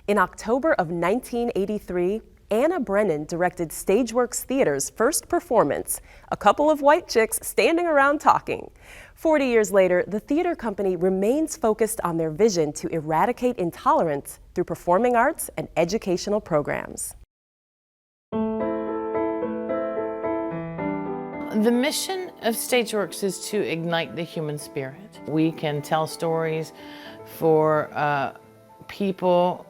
In October of 1983, Anna Brennan directed Stageworks Theater's first performance, A Couple of White Chicks Standing Around Talking. 40 years later, the theater company remains focused on their vision to eradicate intolerance through performing arts and educational programs. The mission of Stageworks is to ignite the human spirit. We can tell stories for people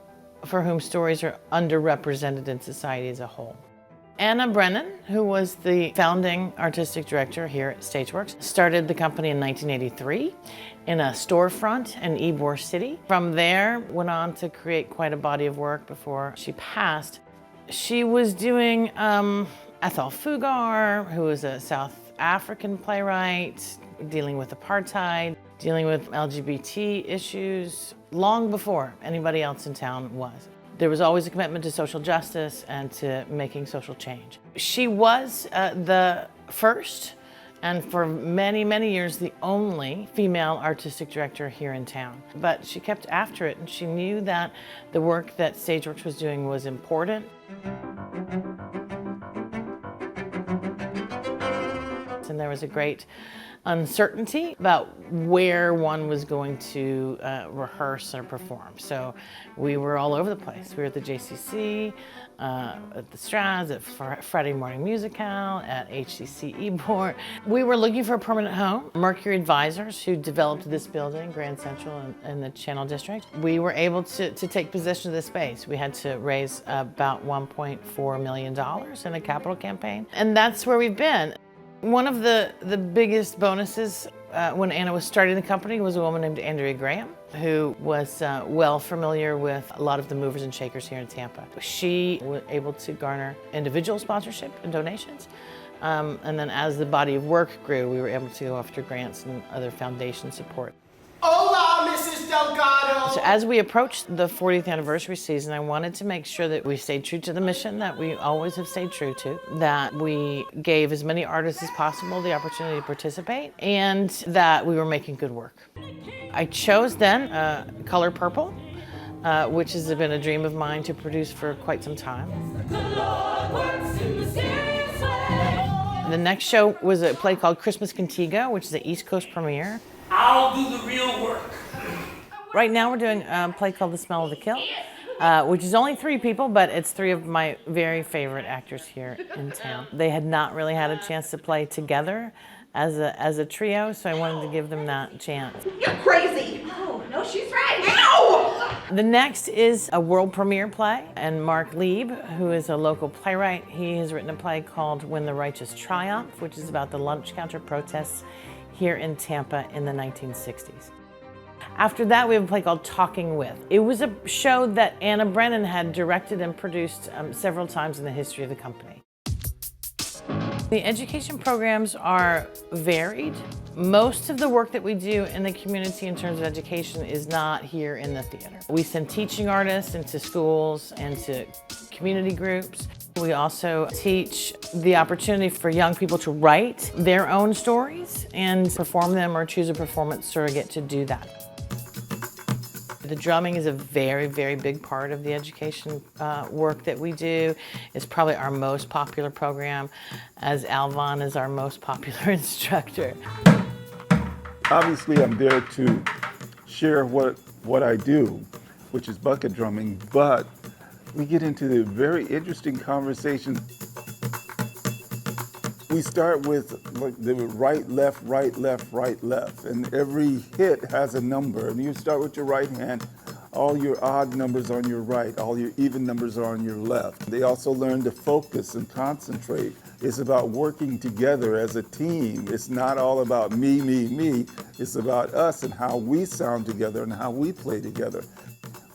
for whom stories are underrepresented in society as a whole. Anna Brennan, who was the founding artistic director here at Stageworks, started the company in 1983 in a storefront in Ybor City. From there, went on to create quite a body of work before she passed. She was doing Ethel Fugar, who was a South African playwright, dealing with apartheid, dealing with LGBT issues, long before anybody else in town was. There was always a commitment to social justice and to making social change. She was the first, and for many, many years, the only female artistic director here in town. But she kept after it, and she knew that the work that Stageworks was doing was important. And there was a great uncertainty about where one was going to rehearse or perform. So we were all over the place. We were at the JCC, at the Strads, at Friday Morning Musical, at HCC Ybor. We were looking for a permanent home. Mercury Advisors, who developed this building, Grand Central in the Channel District, we were able to take possession of this space. We had to raise about $1.4 million in a capital campaign, and that's where we've been. One of the biggest bonuses when Anna was starting the company was a woman named Andrea Graham, who was well familiar with a lot of the movers and shakers here in Tampa. She was able to garner individual sponsorship and donations. And then as the body of work grew, we were able to go after grants and other foundation support. Hola, Mrs. Delgado! So as we approached the 40th anniversary season, I wanted to make sure that we stayed true to the mission that we always have stayed true to, that we gave as many artists as possible the opportunity to participate, and that we were making good work. I chose then Color Purple, which has been a dream of mine to produce for quite some time. The next show was a play called Christmas Contigo, which is an East Coast premiere. I'll do the real work. Right now we're doing a play called The Smell of the Kill, which is only 3 people, but it's 3 of my very favorite actors here in town. They had not really had a chance to play together as a trio, so I wanted to give them that chance. You're crazy! Oh, no, she's right. Ow! The next is a world premiere play, and Mark Lieb, who is a local playwright, he has written a play called When the Righteous Triumph, which is about the lunch counter protests here in Tampa in the 1960s. After that, we have a play called Talking With. It was a show that Anna Brennan had directed and produced several times in the history of the company. The education programs are varied. Most of the work that we do in the community in terms of education is not here in the theater. We send teaching artists into schools and to community groups. We also teach the opportunity for young people to write their own stories and perform them or choose a performance surrogate to do that. The drumming is a very, very big part of the education work that we do. It's probably our most popular program, as Alvon is our most popular instructor. Obviously, I'm there to share what I do, which is bucket drumming, but we get into the very interesting conversation. We start with like the right, left, right, left, right, left, and every hit has a number. And you start with your right hand, all your odd numbers on your right, all your even numbers are on your left. They also learn to focus and concentrate. It's about working together as a team. It's not all about me, me, me. It's about us and how we sound together and how we play together.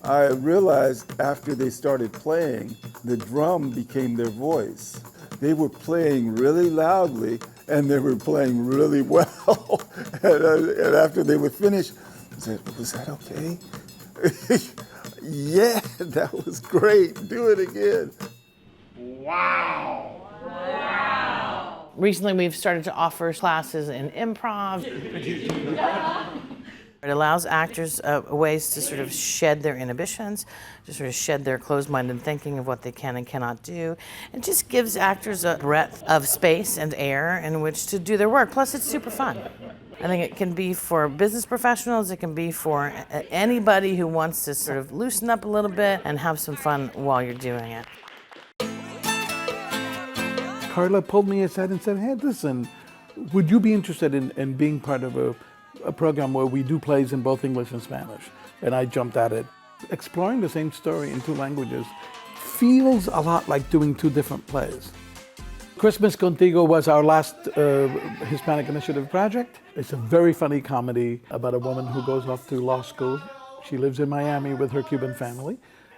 I realized after they started playing, the drum became their voice. They were playing really loudly and they were playing really well. and after they were finished, I said, was that okay? Yeah, that was great. Do it again. Wow. Recently, we've started to offer classes in improv. It allows actors ways to sort of shed their inhibitions, to sort of shed their closed-minded thinking of what they can and cannot do. It just gives actors a breadth of space and air in which to do their work. Plus, it's super fun. I think it can be for business professionals, it can be for anybody who wants to sort of loosen up a little bit and have some fun while you're doing it. Carla pulled me aside and said, hey, listen, would you be interested in being part of a program where we do plays in both English and Spanish? And I jumped at it. Exploring the same story in two languages feels a lot like doing two different plays. Christmas Contigo was our last Hispanic Initiative project. It's a very funny comedy about a woman who goes off to law school. She lives in Miami with her Cuban family,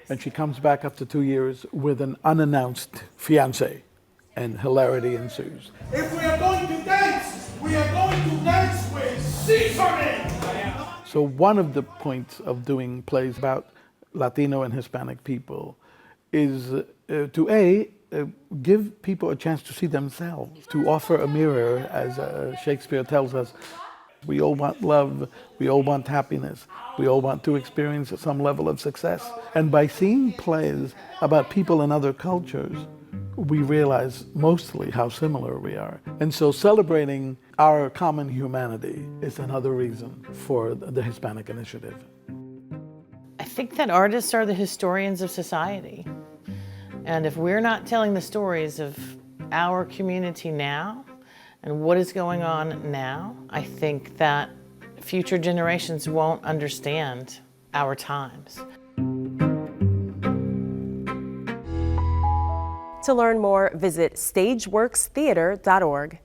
and she comes back after 2 years with an unannounced fiancé, and hilarity ensues. If we are going to dance, we are going to dance with seasoning. So one of the points of doing plays about Latino and Hispanic people is to give people a chance to see themselves, to offer a mirror, as Shakespeare tells us. We all want love, we all want happiness, we all want to experience some level of success. And by seeing plays about people in other cultures, we realize mostly how similar we are. And so celebrating our common humanity is another reason for the Hispanic Initiative. I think that artists are the historians of society. And if we're not telling the stories of our community now and what is going on now, I think that future generations won't understand our times. To learn more, visit stageworkstheater.org.